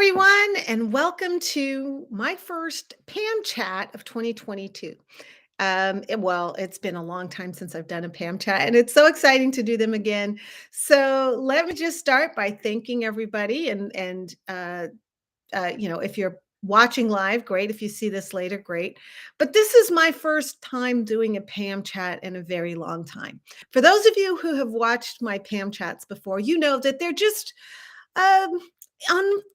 everyone, and welcome to my first Pam Chat of 2022. It's been a long time since I've done a Pam Chat, and it's so exciting to do them again. So let me just start by thanking everybody, and if you're watching live, great. If you see this later, great. But this is my first time doing a Pam Chat in a very long time. For those of you who have watched my Pam Chats before, you know that they're just um,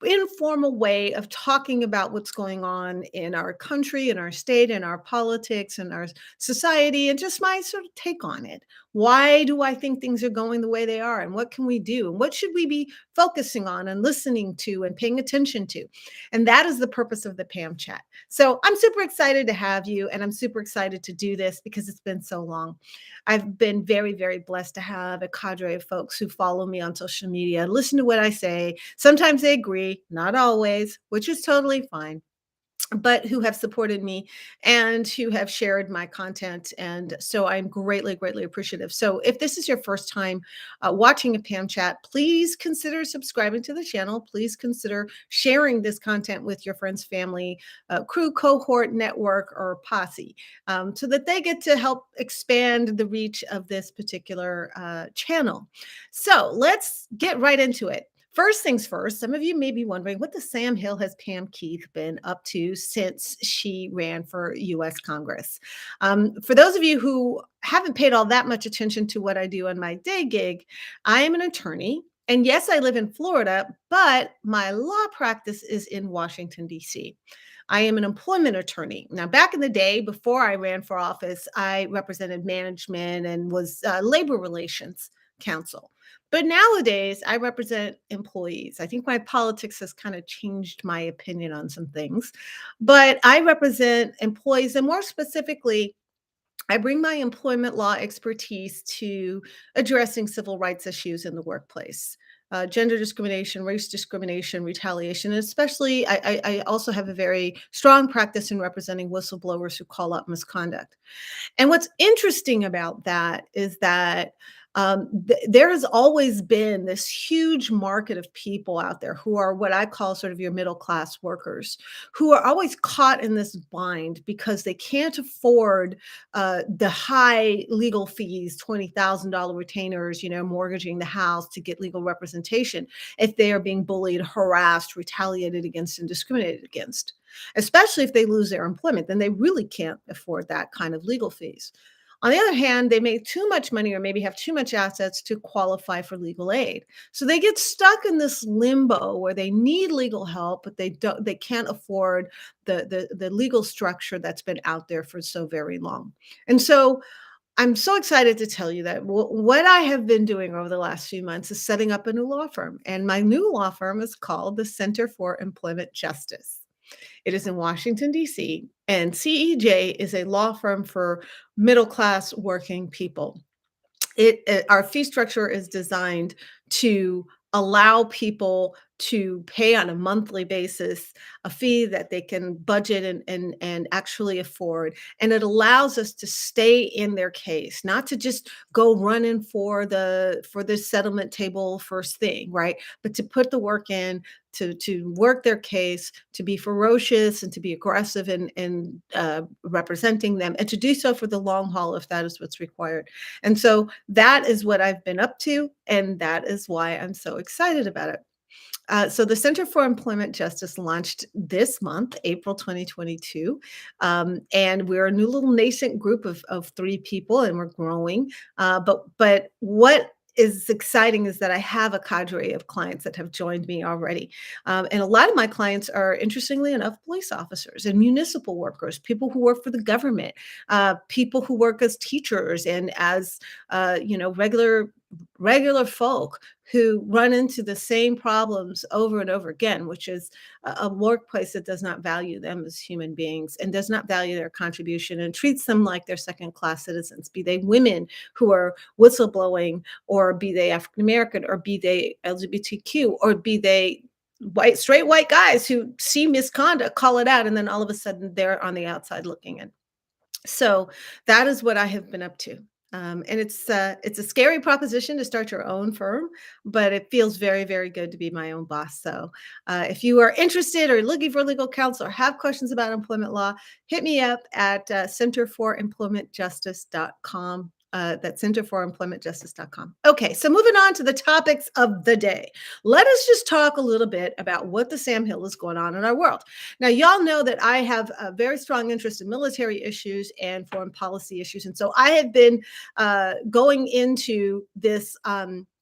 informal way of talking about what's going on in our country, in our state, in our politics, in our society, and just my sort of take on it. Why do I think things are going the way they are? And what can we do? And what should we be focusing on and listening to and paying attention to? And that is the purpose of the Pam Chat. So I'm super excited to have you, and I'm super excited to do this because it's been so long. I've been very, very blessed to have a cadre of folks who follow me on social media, listen to what I say. Sometimes they agree, not always, which is totally fine, but who have supported me and who have shared my content. And so I'm greatly, greatly appreciative. So if this is your first time watching a Pam Chat, please consider subscribing to the channel. Please consider sharing this content with your friends, family, crew, cohort, network, or posse so that they get to help expand the reach of this particular channel. So let's get right into it. First things first, some of you may be wondering what the Sam Hill has Pam Keith been up to since she ran for U.S. Congress. For those of you who haven't paid all that much attention to what I do on my day gig, I am an attorney. And yes, I live in Florida, but my law practice is in Washington, D.C. I am an employment attorney. Now, back in the day, before I ran for office, I represented management and was labor relations counsel. But nowadays, I represent employees. I think my politics has kind of changed my opinion on some things, but I represent employees, and more specifically, I bring my employment law expertise to addressing civil rights issues in the workplace. Gender discrimination, race discrimination, retaliation, and especially I also have a very strong practice in representing whistleblowers who call out misconduct. And what's interesting about that is that there has always been this huge market of people out there who are what I call sort of your middle class workers, who are always caught in this bind because they can't afford the high legal fees, $20,000 retainers, mortgaging the house to get legal representation if they are being bullied, harassed, retaliated against, and discriminated against. Especially if they lose their employment, then they really can't afford that kind of legal fees. On the other hand, they make too much money or maybe have too much assets to qualify for legal aid. So they get stuck in this limbo where they need legal help, but they can't afford the legal structure that's been out there for so very long. And so I'm so excited to tell you that what I have been doing over the last few months is setting up a new law firm. And my new law firm is called the Center for Employment Justice. It is in Washington, D.C., and CEJ is a law firm for middle class working people. Our fee structure is designed to allow people to pay on a monthly basis a fee that they can budget and actually afford. And it allows us to stay in their case, not to just go running for the settlement table first thing, right? But to put the work in, to work their case, to be ferocious and to be aggressive in representing them, and to do so for the long haul if that is what's required. And so that is what I've been up to, and that is why I'm so excited about it. So the Center for Employment Justice launched this month, April 2022, and we're a new little nascent group of 3 people, and we're growing. But what is exciting is that I have a cadre of clients that have joined me already. And a lot of my clients are, interestingly enough, police officers and municipal workers, people who work for the government, people who work as teachers and as regular folk who run into the same problems over and over again, which is a workplace that does not value them as human beings and does not value their contribution and treats them like they're second-class citizens, be they women who are whistleblowing, or be they African American, or be they LGBTQ, or be they straight white guys who see misconduct, call it out, and then all of a sudden they're on the outside looking in. So that is what I have been up to. And it's a scary proposition to start your own firm, but it feels very, very good to be my own boss. So, if you are interested or looking for legal counsel or have questions about employment law, hit me up at centerforemploymentjustice.com. That's centerforemploymentjustice.com. Okay, so moving on to the topics of the day. Let us just talk a little bit about what the Sam Hill is going on in our world. Now, y'all know that I have a very strong interest in military issues and foreign policy issues. And so I have been going into this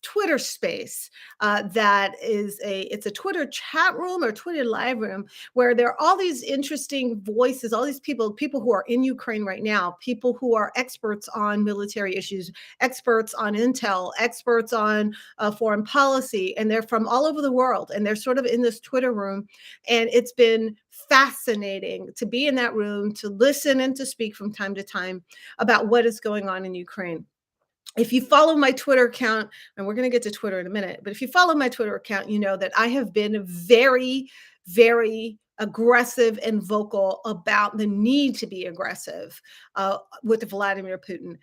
Twitter space that is it's a Twitter chat room or Twitter live room where there are all these interesting voices, all these people who are in Ukraine right now, people who are experts on military issues, experts on intel, experts on foreign policy, and they're from all over the world, and they're sort of in this Twitter room, and it's been fascinating to be in that room, to listen and to speak from time to time about what is going on in Ukraine. If you follow my Twitter account, and we're going to get to Twitter in a minute, but if you follow my Twitter account, you know that I have been very, very aggressive and vocal about the need to be aggressive with Vladimir Putin.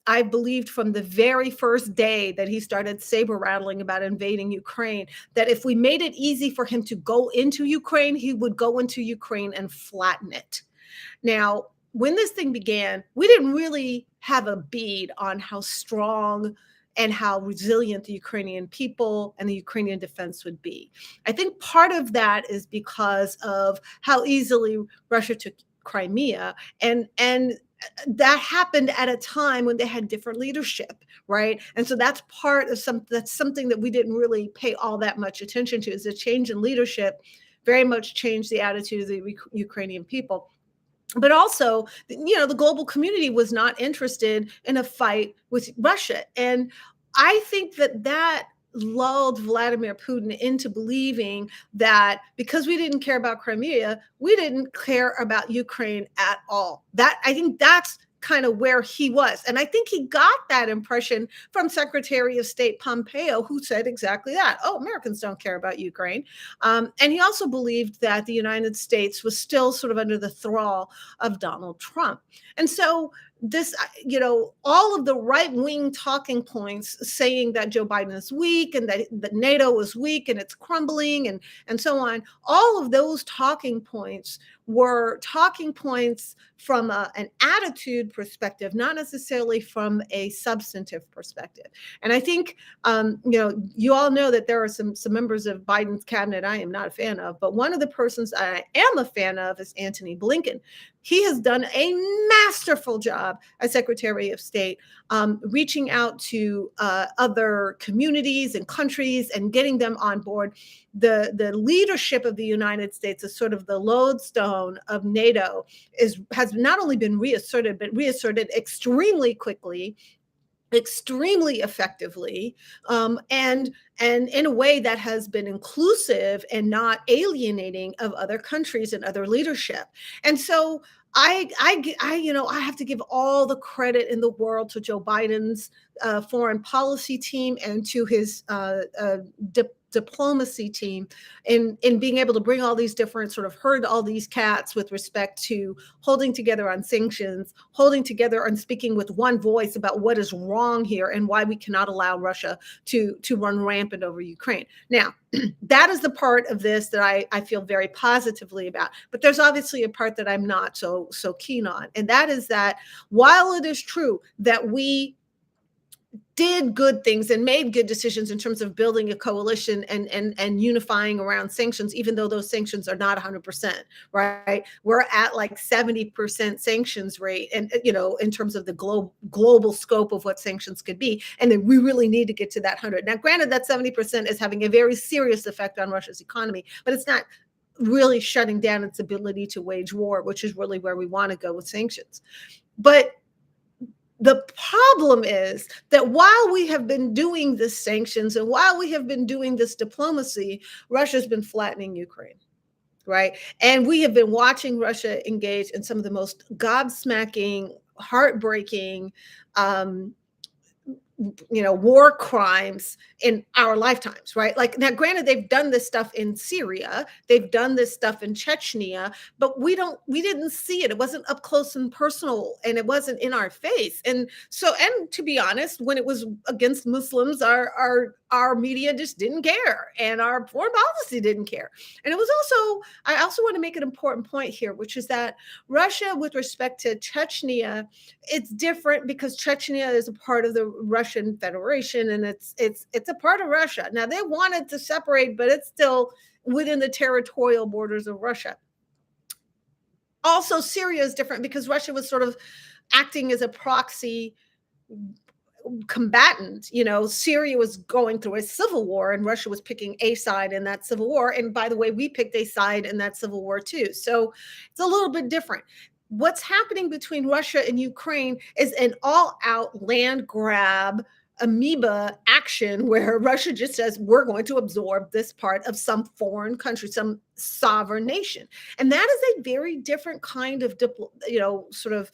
I believed from the very first day that he started saber rattling about invading Ukraine that if we made it easy for him to go into Ukraine, he would go into Ukraine and flatten it. Now, when this thing began, we didn't really have a bead on how strong and how resilient the Ukrainian people and the Ukrainian defense would be. I think part of that is because of how easily Russia took Crimea, and that happened at a time when they had different leadership, right? And so that's part of that's something that we didn't really pay all that much attention to, is a change in leadership very much changed the attitude of the Ukrainian people. But also, the global community was not interested in a fight with Russia. And I think that lulled Vladimir Putin into believing that because we didn't care about Crimea, we didn't care about Ukraine at all. I think that's kind of where he was. And I think he got that impression from Secretary of State Pompeo, who said exactly that. Oh, Americans don't care about Ukraine. And he also believed that the United States was still sort of under the thrall of Donald Trump. And so this, all of the right wing talking points saying that Joe Biden is weak and that NATO is weak and it's crumbling and so on, all of those talking points were talking points from an attitude perspective, not necessarily from a substantive perspective. And I think, you all know that there are some members of Biden's cabinet I am not a fan of, but one of the persons I am a fan of is Antony Blinken. He has done a masterful job as Secretary of State, reaching out to other communities and countries and getting them on board. The leadership of the United States is sort of the lodestone of NATO, has not only been reasserted, but reasserted extremely quickly, extremely effectively, and in a way that has been inclusive and not alienating of other countries and other leadership. And so I have to give all the credit in the world to Joe Biden's foreign policy team and to his diplomacy team in being able to bring all these different sort of herd all these cats with respect to holding together on sanctions, holding together and speaking with one voice about what is wrong here and why we cannot allow Russia to run rampant over Ukraine. Now, that is the part of this that I feel very positively about. But there's obviously a part that I'm not so keen on. And that is that while it is true that we did good things and made good decisions in terms of building a coalition and unifying around sanctions, even though those sanctions are not 100%, right? We're at like 70% sanctions rate, and in terms of the global scope of what sanctions could be, and then we really need to get to that 100. Now, granted, that 70% is having a very serious effect on Russia's economy, but it's not really shutting down its ability to wage war, which is really where we want to go with sanctions. But the problem is that while we have been doing this sanctions and while we have been doing this diplomacy, Russia's been flattening Ukraine, right? And we have been watching Russia engage in some of the most gobsmacking, heartbreaking, war crimes in our lifetimes, right? Like, now granted, they've done this stuff in Syria, they've done this stuff in Chechnya, but we didn't see it. It wasn't up close and personal, and it wasn't in our face. And so, and to be honest, when it was against Muslims, our media just didn't care, and our foreign policy didn't care. And it was also, I also want to make an important point here, which is that Russia, with respect to Chechnya, it's different because Chechnya is a part of the Russian Federation, and it's a part of Russia. Now, they wanted to separate, but it's still within the territorial borders of Russia. Also, Syria is different because Russia was sort of acting as a proxy combatant. Syria was going through a civil war, and Russia was picking a side in that civil war. And by the way, we picked a side in that civil war too. So it's a little bit different. What's happening between Russia and Ukraine is an all-out land grab, amoeba action, where Russia just says, we're going to absorb this part of some foreign country, some sovereign nation. And that is a very different kind of sort of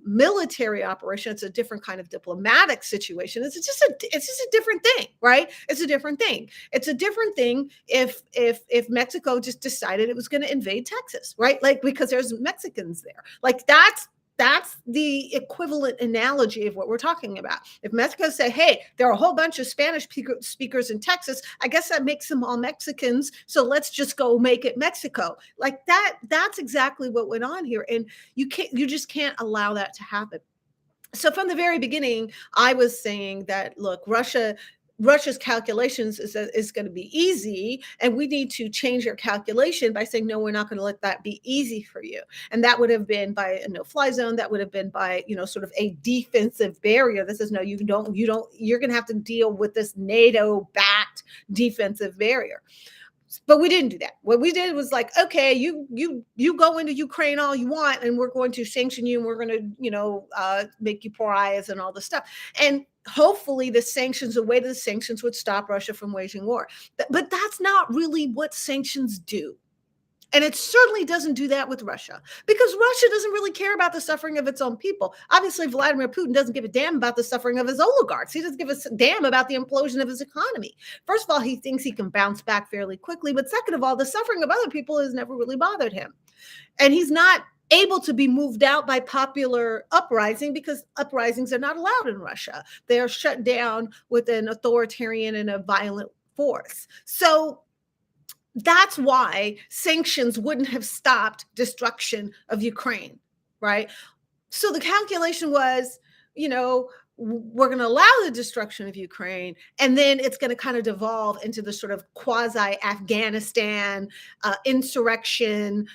military operation. It's a different kind of diplomatic situation. It's just a different thing, right? It's a different thing. It's a different thing if Mexico just decided it was going to invade Texas, right? Like, because there's Mexicans there. Like, that's the equivalent analogy of what we're talking about. If Mexico say, hey, there are a whole bunch of Spanish speakers in Texas, I guess that makes them all Mexicans, so let's just go make it Mexico. Like that's exactly what went on here. And you just can't allow that to happen. So from the very beginning, I was saying that, look, Russia's calculations is going to be easy, and we need to change your calculation by saying, no, we're not going to let that be easy for you. And that would have been by a no-fly zone. That would have been by, sort of a defensive barrier. This is, no, you're going to have to deal with this NATO-backed defensive barrier. But we didn't do that. What we did was like, okay, you go into Ukraine all you want, and we're going to sanction you, and we're going to, make you pariahs and all this stuff. And hopefully the way the sanctions would stop Russia from waging war. But that's not really what sanctions do. And it certainly doesn't do that with Russia, because Russia doesn't really care about the suffering of its own people. Obviously, Vladimir Putin doesn't give a damn about the suffering of his oligarchs. He doesn't give a damn about the implosion of his economy. First of all, he thinks he can bounce back fairly quickly. But second of all, the suffering of other people has never really bothered him. And he's not able to be moved out by popular uprising, because uprisings are not allowed in Russia. They are shut down with an authoritarian and a violent force. So that's why sanctions wouldn't have stopped destruction of Ukraine, right? So the calculation was, we're going to allow the destruction of Ukraine, and then it's going to kind of devolve into the sort of quasi-Afghanistan insurrection,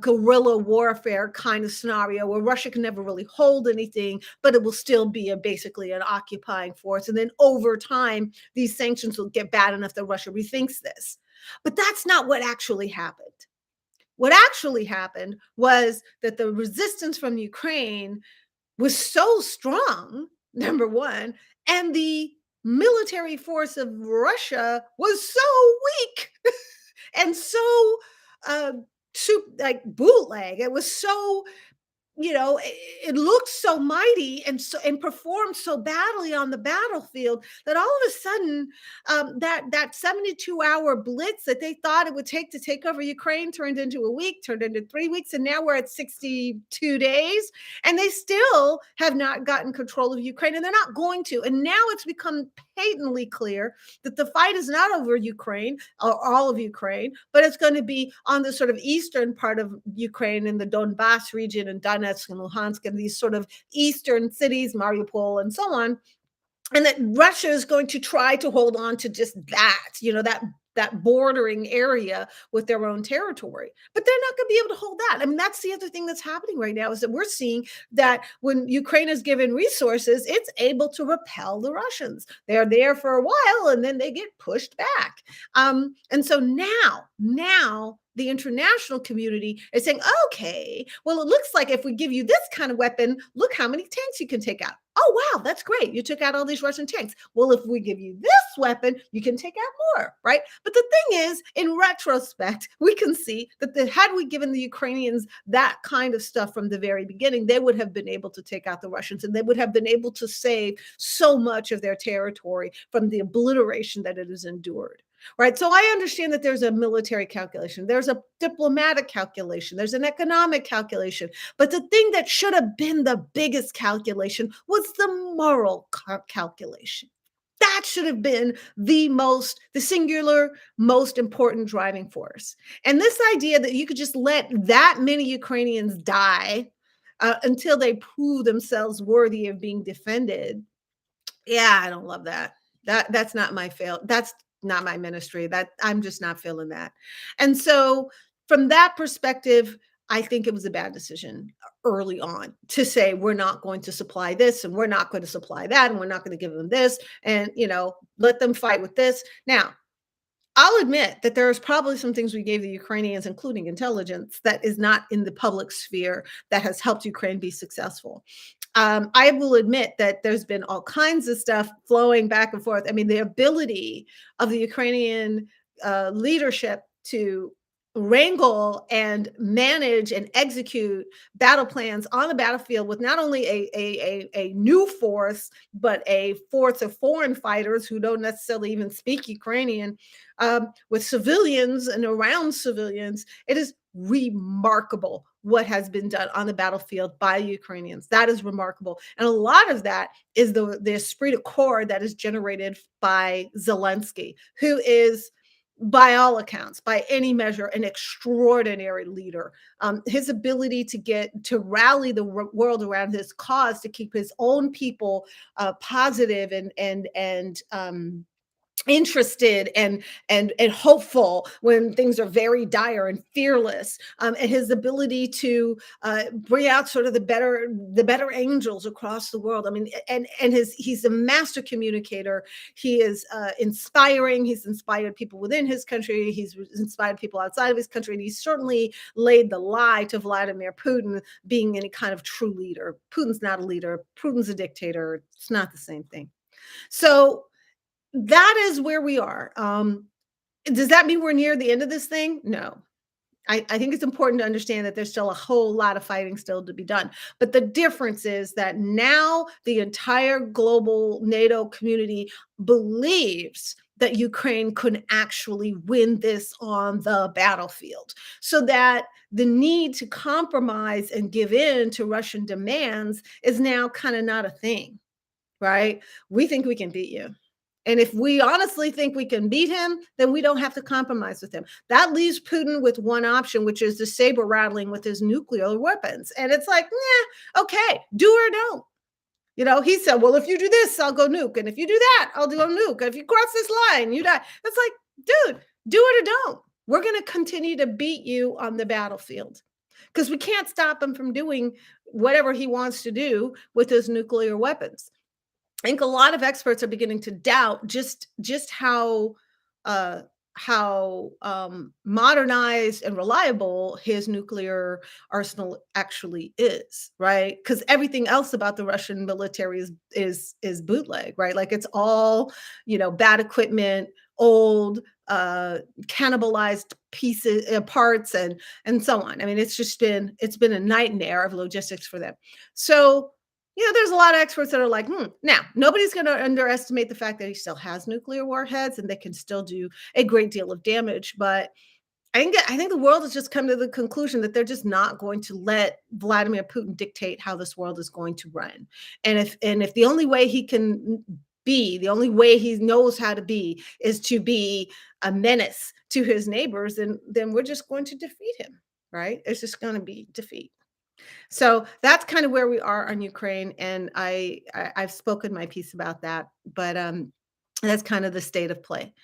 guerrilla warfare kind of scenario, where Russia can never really hold anything, but it will still be basically an occupying force. And then over time, these sanctions will get bad enough that Russia rethinks this. But that's not what actually happened. What actually happened was that the resistance from Ukraine was so strong, number one, and the military force of Russia was so weak and so like bootleg. It was so, it looked so mighty and performed so badly on the battlefield that all of a sudden, that 72-hour blitz that they thought it would take to take over Ukraine turned into a week, turned into 3 weeks, and now we're at 62 days, and they still have not gotten control of Ukraine, and they're not going to. And now it's become patently clear that the fight is not over Ukraine, or all of Ukraine, but it's going to be on the sort of eastern part of Ukraine, in the Donbass region, and Donetsk and Luhansk, and these sort of eastern cities, Mariupol and so on. And that Russia is going to try to hold on to just that bordering area with their own territory. But they're not going to be able to hold that. I mean, that's the other thing that's happening right now, is that we're seeing that when Ukraine is given resources, it's able to repel the Russians. They're there for a while, and then they get pushed back. And so now the international community is saying, okay, well, it looks like if we give you this kind of weapon, look how many tanks you can take out. Oh, wow, that's great. You took out all these Russian tanks. Well, if we give you this weapon, you can take out more, right? But the thing is, in retrospect, we can see that had we given the Ukrainians that kind of stuff from the very beginning, they would have been able to take out the Russians, and they would have been able to save so much of their territory from the obliteration that it has endured. Right. So I understand that there's a military calculation, there's a diplomatic calculation, there's an economic calculation. But the thing that should have been the biggest calculation was the moral calculation. That should have been the singular, most important driving force. And this idea that you could just let that many Ukrainians die until they prove themselves worthy of being defended, yeah, I don't love that. That's not my that's not my ministry. That I'm just not feeling that. And so from that perspective, I think it was a bad decision early on to say we're not going to supply this and we're not going to supply that and we're not going to give them this and let them fight with this. Now, I'll admit that there's probably some things we gave the Ukrainians, including intelligence, that is not in the public sphere that has helped Ukraine be successful. I will admit that there's been all kinds of stuff flowing back and forth. I mean, the ability of the Ukrainian leadership to wrangle and manage and execute battle plans on the battlefield with not only a new force, but a force of foreign fighters who don't necessarily even speak Ukrainian, with civilians and around civilians. It is remarkable what has been done on the battlefield by Ukrainians. That is remarkable. And a lot of that is the esprit de corps that is generated by Zelensky, who is, by all accounts, by any measure, an extraordinary leader. His ability to rally the world around his cause, to keep his own people positive and interested and hopeful when things are very dire and fearless, and his ability to bring out sort of the better angels across the world. I mean, and he's a master communicator. He is inspiring. He's inspired people within his country. He's inspired people outside of his country, and he's certainly laid the lie to Vladimir Putin being any kind of true leader. Putin's not a leader. Putin's a dictator. It's not the same thing. So that is where we are. Does that mean we're near the end of this thing? No. I think it's important to understand that there's still a whole lot of fighting still to be done. But the difference is that now the entire global NATO community believes that Ukraine could actually win this on the battlefield, so that the need to compromise and give in to Russian demands is now kind of not a thing, right? We think we can beat you. And if we honestly think we can beat him, then we don't have to compromise with him. That leaves Putin with one option, which is the saber rattling with his nuclear weapons. And it's like, yeah, okay, do or don't. He said, well, if you do this, I'll go nuke. And if you do that, I'll do a nuke. And if you cross this line, you die. It's like, dude, do it or don't. We're going to continue to beat you on the battlefield because we can't stop him from doing whatever he wants to do with his nuclear weapons. I think a lot of experts are beginning to doubt just how modernized and reliable his nuclear arsenal actually is, right? Because everything else about the Russian military is bootleg, right? Like it's all bad equipment, old, cannibalized pieces, parts, and so on. I mean, it's been a nightmare of logistics for them. So there's a lot of experts that are like, now nobody's going to underestimate the fact that he still has nuclear warheads and they can still do a great deal of damage. But I think the world has just come to the conclusion that they're just not going to let Vladimir Putin dictate how this world is going to run. And if the only way he can be, the only way he knows how to be, is to be a menace to his neighbors, then we're just going to defeat him, right? It's just going to be defeat. So that's kind of where we are on Ukraine, and I've spoken my piece about that, but that's kind of the state of play.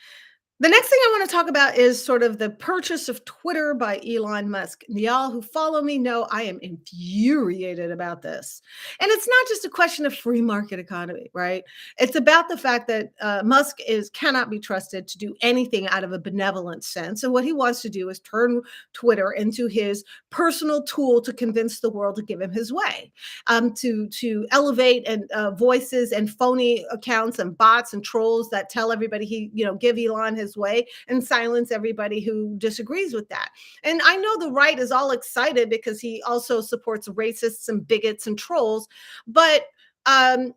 The next thing I want to talk about is sort of the purchase of Twitter by Elon Musk. Y'all who follow me know I am infuriated about this. And it's not just a question of free market economy, right? It's about the fact that Musk is cannot be trusted to do anything out of a benevolent sense. And what he wants to do is turn Twitter into his personal tool to convince the world to give him his way, to elevate and voices and phony accounts and bots and trolls that tell everybody give Elon his way and silence everybody who disagrees with that. And I know the right is all excited because he also supports racists and bigots and trolls, but at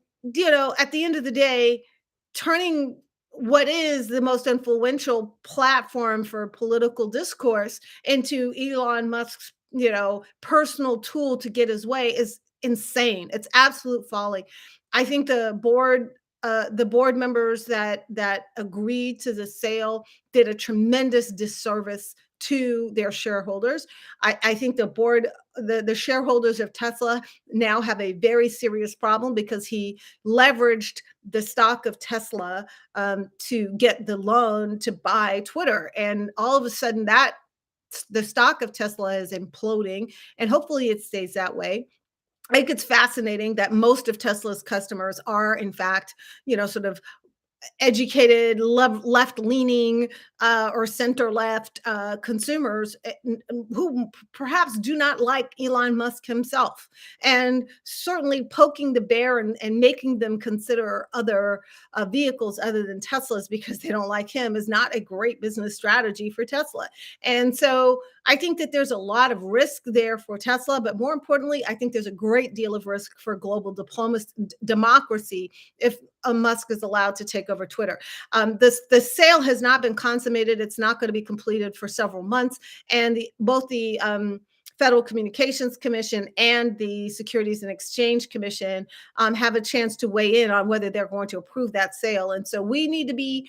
the end of the day, turning what is the most influential platform for political discourse into Elon Musk's, personal tool to get his way is insane. It's absolute folly. I think the board members that agreed to the sale did a tremendous disservice to their shareholders. I think the shareholders of Tesla now have a very serious problem because he leveraged the stock of Tesla to get the loan to buy Twitter, and all of a sudden that the stock of Tesla is imploding, and hopefully it stays that way. I think it's fascinating that most of Tesla's customers are, in fact, sort of educated, left leaning or center left consumers who perhaps do not like Elon Musk himself. And certainly poking the bear and making them consider other vehicles other than Teslas because they don't like him is not a great business strategy for Tesla. And so I think that there's a lot of risk there for Tesla, but more importantly, I think there's a great deal of risk for global democracy if Musk is allowed to take over Twitter. The sale has not been consummated. It's not going to be completed for several months, and both the Federal Communications Commission and the Securities and Exchange Commission have a chance to weigh in on whether they're going to approve that sale. And so we need to be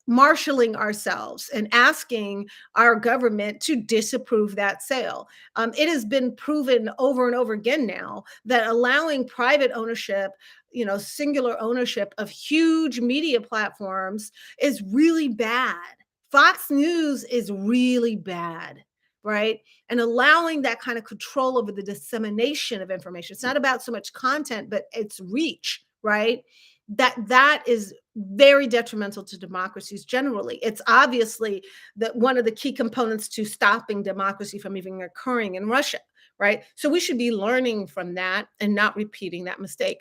marshaling ourselves and asking our government to disapprove that sale. It has been proven over and over again now that allowing private ownership, singular ownership of huge media platforms is really bad. Fox News is really bad, right? And allowing that kind of control over the dissemination of information. It's not about so much content, but its reach, right? That is very detrimental to democracies generally. It's obviously that one of the key components to stopping democracy from even occurring in Russia, right? So we should be learning from that and not repeating that mistake.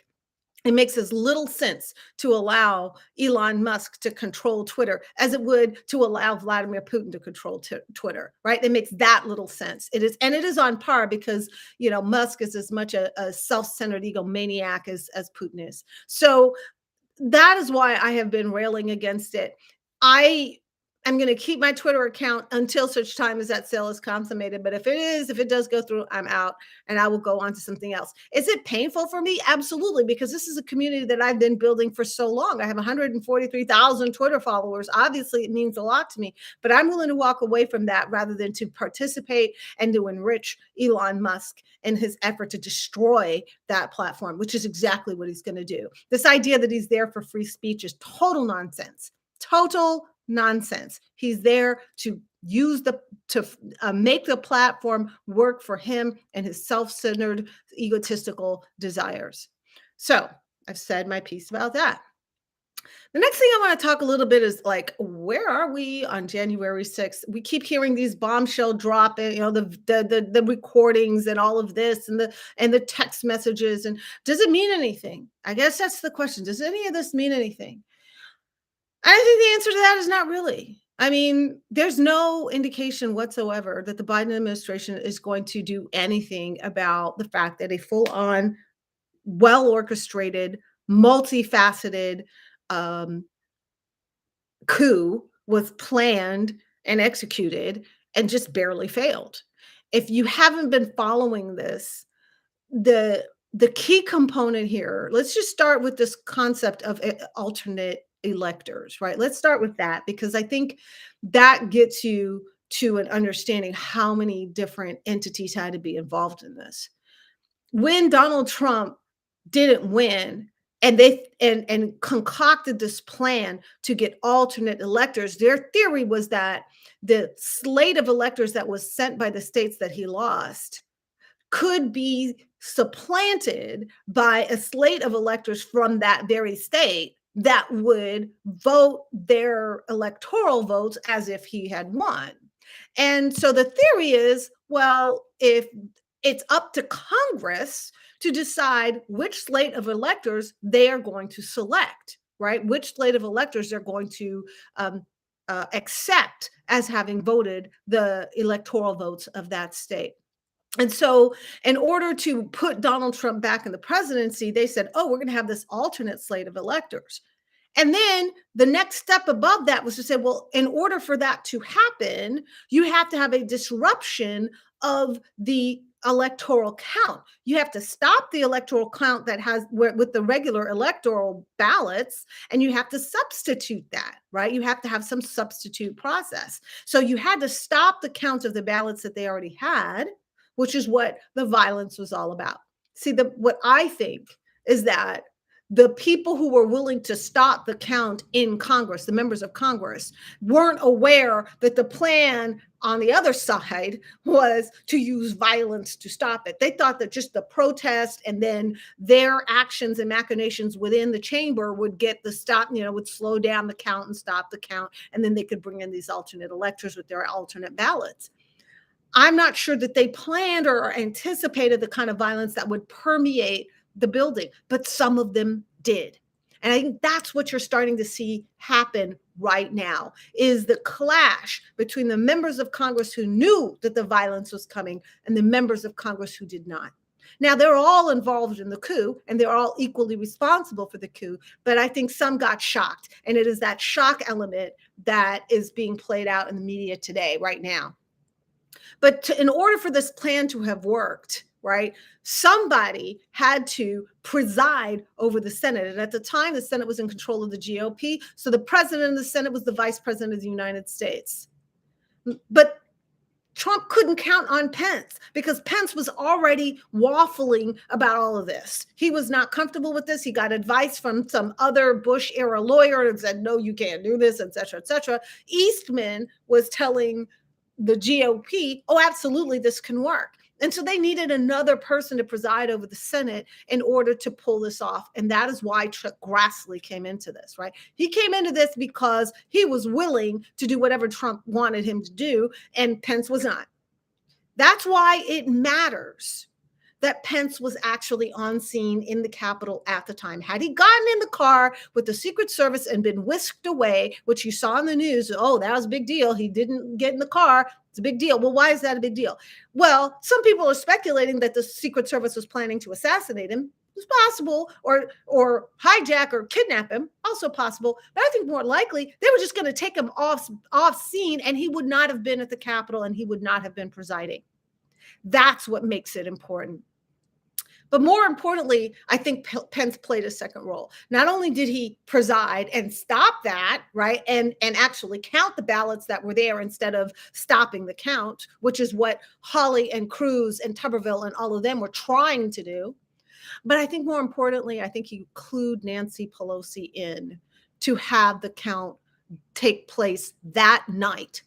It makes as little sense to allow Elon Musk to control Twitter as it would to allow Vladimir Putin to control Twitter, right? It makes that little sense. It is on par because Musk is as much a self-centered egomaniac as Putin is. So that is why I have been railing against it. I am going to keep my Twitter account until such time as that sale is consummated. But if it does go through, I'm out and I will go on to something else. Is it painful for me? Absolutely, because this is a community that I've been building for so long. I have 143,000 Twitter followers. Obviously, it means a lot to me, but I'm willing to walk away from that rather than to participate and to enrich Elon Musk in his effort to destroy that platform, which is exactly what he's going to do. This idea that he's there for free speech is total nonsense. Total nonsense. He's there to make the platform work for him and his self-centered, egotistical desires. So I've said my piece about that. The next thing I want to talk a little bit is like, where are we on January 6th? We keep hearing these bombshell drop, and the recordings and all of this and the text messages. And does it mean anything? I guess that's the question. Does any of this mean anything? I think the answer to that is not really. I mean, there's no indication whatsoever that the Biden administration is going to do anything about the fact that a full-on, well-orchestrated, multifaceted um, coup was planned and executed and just barely failed. If you haven't been following this, the key component here, let's just start with this concept of alternate electors, right? Let's start with that because I think that gets you to an understanding how many different entities had to be involved in this. When Donald Trump didn't win, And they and concocted this plan to get alternate electors. Their theory was that the slate of electors that was sent by the states that he lost could be supplanted by a slate of electors from that very state that would vote their electoral votes as if he had won. And so the theory is, well, if it's up to Congress to decide which slate of electors they are going to select, right? Which slate of electors they're going to accept as having voted the electoral votes of that state. And so, in order to put Donald Trump back in the presidency, they said, oh, we're going to have this alternate slate of electors. And then the next step above that was to say, well, in order for that to happen, you have to have a disruption of the electoral count. You have to stop the electoral count that has with the regular electoral ballots, and you have to substitute that, right? You have to have some substitute process. So you had to stop the count of the ballots that they already had, which is what the violence was all about. See, what I think is that the people who were willing to stop the count in Congress, the members of Congress, weren't aware that the plan on the other side was to use violence to stop it. They thought that just the protest and then their actions and machinations within the chamber would get the stop, would slow down the count and stop the count. And then they could bring in these alternate electors with their alternate ballots. I'm not sure that they planned or anticipated the kind of violence that would permeate the building, but some of them did. And I think that's what you're starting to see happen right now, is the clash between the members of Congress who knew that the violence was coming and the members of Congress who did not. Now, they're all involved in the coup and they're all equally responsible for the coup, but I think some got shocked. And it is that shock element that is being played out in the media today, right now. But in order for this plan to have worked, right, somebody had to preside over the Senate. And at the time, the Senate was in control of the GOP. So the president of the Senate was the vice president of the United States. But Trump couldn't count on Pence because Pence was already waffling about all of this. He was not comfortable with this. He got advice from some other Bush era lawyer and said, no, you can't do this, et cetera, et cetera. Eastman was telling the GOP, oh, absolutely, this can work. And so they needed another person to preside over the Senate in order to pull this off. And that is why Chuck Grassley came into this, right? He came into this because he was willing to do whatever Trump wanted him to do, and Pence was not. That's why it matters that Pence was actually on scene in the Capitol at the time. Had he gotten in the car with the Secret Service and been whisked away, which you saw in the news, oh, that was a big deal. He didn't get in the car. It's a big deal. Well, why is that a big deal? Well, some people are speculating that the Secret Service was planning to assassinate him. It's possible, or hijack or kidnap him, also possible. But I think more likely they were just going to take him off scene, and he would not have been at the Capitol and he would not have been presiding. That's what makes it important. But more importantly, I think Pence played a second role. Not only did he preside and stop that, right, and actually count the ballots that were there instead of stopping the count, which is what Hawley and Cruz and Tuberville and all of them were trying to do. But I think more importantly, I think he clued Nancy Pelosi in to have the count take place that night.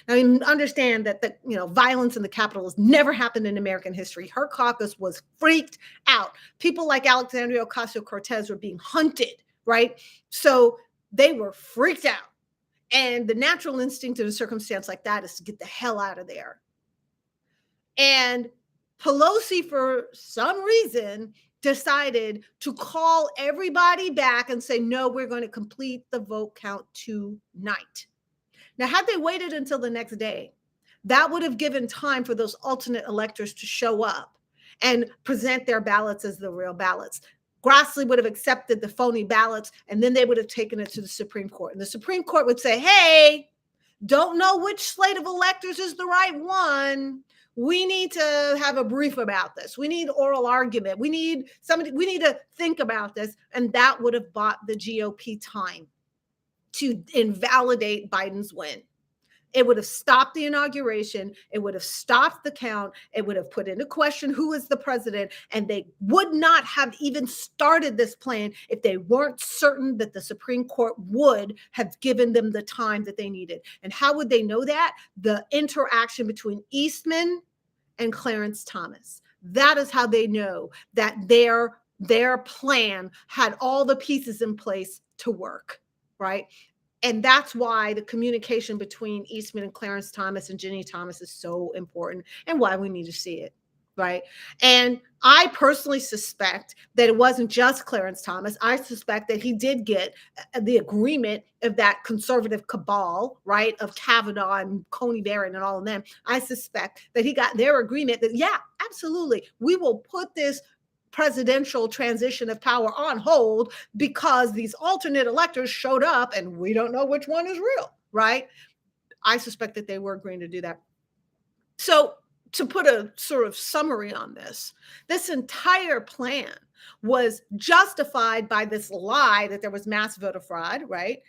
Now, you understand that the violence in the Capitol has never happened in American history. Her caucus was freaked out. People like Alexandria Ocasio-Cortez were being hunted, right? So they were freaked out. And the natural instinct in a circumstance like that is to get the hell out of there. And Pelosi, for some reason, decided to call everybody back and say, no, we're going to complete the vote count tonight. Now, had they waited until the next day, that would have given time for those alternate electors to show up and present their ballots as the real ballots. Grassley would have accepted the phony ballots, and then they would have taken it to the Supreme Court. And the Supreme Court would say, hey, don't know which slate of electors is the right one. We need to have a brief about this. We need oral argument. We need to think about this. And that would have bought the GOP time to invalidate Biden's win. It would have stopped the inauguration. It would have stopped the count. It would have put into question who is the president. And they would not have even started this plan if they weren't certain that the Supreme Court would have given them the time that they needed. And how would they know that? The interaction between Eastman and Clarence Thomas. That is how they know that their plan had all the pieces in place to work, right? And that's why the communication between Eastman and Clarence Thomas and Ginny Thomas is so important and why we need to see it, right? And I personally suspect that it wasn't just Clarence Thomas. I suspect that he did get the agreement of that conservative cabal, right, of Kavanaugh and Coney Barrett and all of them. I suspect that he got their agreement that, yeah, absolutely, we will put this presidential transition of power on hold because these alternate electors showed up and we don't know which one is real, right? I suspect that they were agreeing to do that. So, to put a sort of summary on this entire plan was justified by this lie that there was mass voter fraud, right?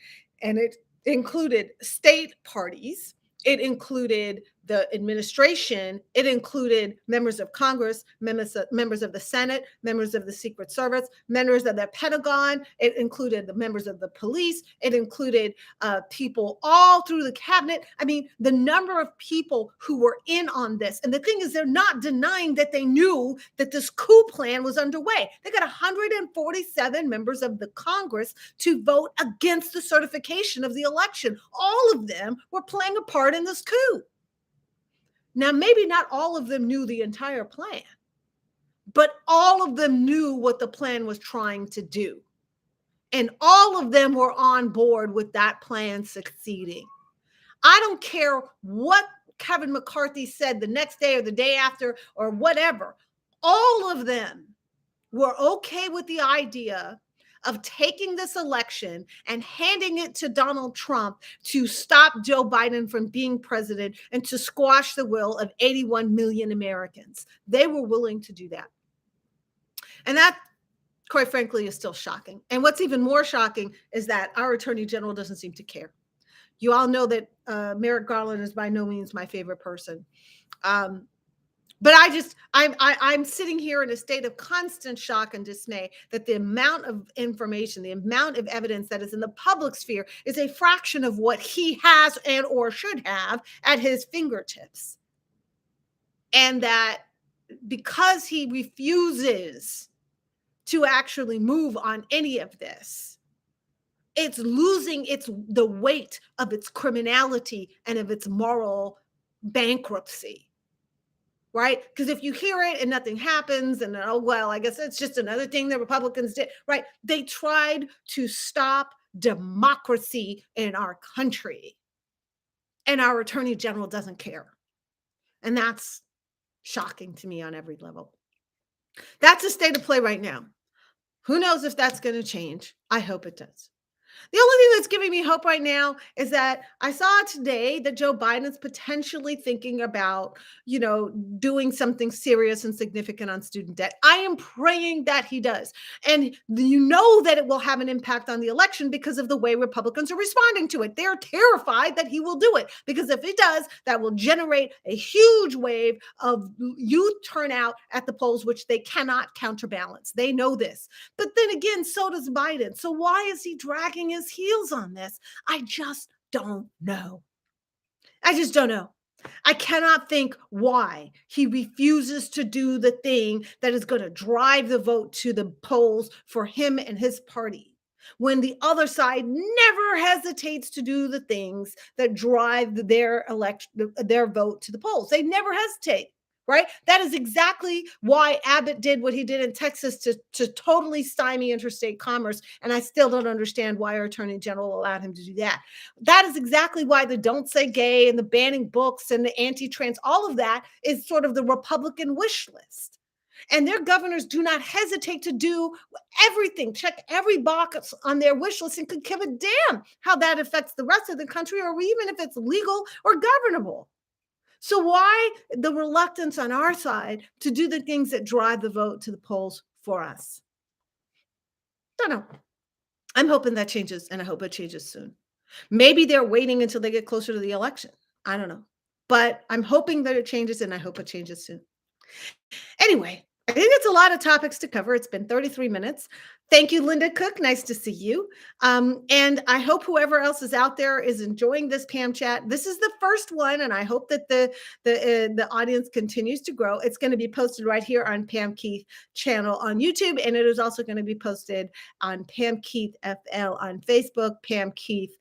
And it included state parties, it included the administration, it included members of Congress, members of the Senate, members of the Secret Service, members of the Pentagon, it included the members of the police, it included people all through the cabinet. I mean, the number of people who were in on this. And the thing is, they're not denying that they knew that this coup plan was underway. They got 147 members of the Congress to vote against the certification of the election. All of them were playing a part in this coup. Now, maybe not all of them knew the entire plan, but all of them knew what the plan was trying to do. And all of them were on board with that plan succeeding. I don't care what Kevin McCarthy said the next day or the day after or whatever. All of them were okay with the idea of taking this election and handing it to Donald Trump to stop Joe Biden from being president and to squash the will of 81 million Americans. They were willing to do that. And that, quite frankly, is still shocking. And what's even more shocking is that our Attorney General doesn't seem to care. You all know that Merrick Garland is by no means my favorite person. But I'm sitting here in a state of constant shock and dismay that the amount of information, the amount of evidence that is in the public sphere is a fraction of what he has and or should have at his fingertips. And that because he refuses to actually move on any of this, it's losing the weight of its criminality and of its moral bankruptcy. Right? Because if you hear it and nothing happens, and oh, well, I guess it's just another thing that Republicans did, right? They tried to stop democracy in our country. And our Attorney General doesn't care. And that's shocking to me on every level. That's the state of play right now. Who knows if that's going to change? I hope it does. The only thing that's giving me hope right now is that I saw today that Joe Biden's potentially thinking about, doing something serious and significant on student debt. I am praying that he does. And you know that it will have an impact on the election because of the way Republicans are responding to it. They're terrified that he will do it because if he does, that will generate a huge wave of youth turnout at the polls, which they cannot counterbalance. They know this. But then again, so does Biden. So why is he dragging his heels on this? I just don't know. I just don't know. I cannot think why he refuses to do the thing that is going to drive the vote to the polls for him and his party, when the other side never hesitates to do the things that drive their vote to the polls. They never hesitate. Right? That is exactly why Abbott did what he did in Texas to totally stymie interstate commerce. And I still don't understand why our Attorney General allowed him to do that. That is exactly why the Don't Say Gay and the banning books and the anti-trans, all of that is sort of the Republican wish list. And their governors do not hesitate to do everything, check every box on their wish list and could give a damn how that affects the rest of the country or even if it's legal or governable. So why the reluctance on our side to do the things that drive the vote to the polls for us? Don't know. I'm hoping that changes, and I hope it changes soon. Maybe they're waiting until they get closer to the election. I don't know. But I'm hoping that it changes, and I hope it changes soon. Anyway, I think it's a lot of topics to cover. It's been 33 minutes. Thank you, Linda Cook. Nice to see you. And I hope whoever else is out there is enjoying this Pam chat. This is the first one, and I hope that the audience continues to grow. It's going to be posted right here on Pam Keith channel on YouTube, and it is also going to be posted on Pam Keith FL on Facebook, Pam Keith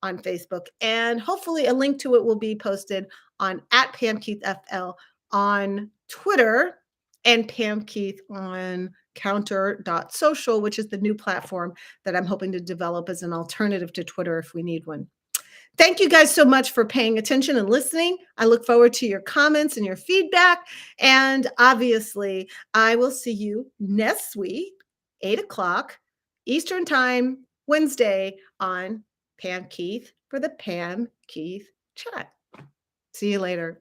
on Facebook, and hopefully a link to it will be posted on at Pam Keith FL on Twitter and Pam Keith on counter.social, which is the new platform that I'm hoping to develop as an alternative to Twitter if we need one. Thank you guys so much for paying attention and listening. I look forward to your comments and your feedback. And obviously, I will see you next week, 8 o'clock Eastern Time, Wednesday on Pam Keith for the Pam Keith Chat. See you later.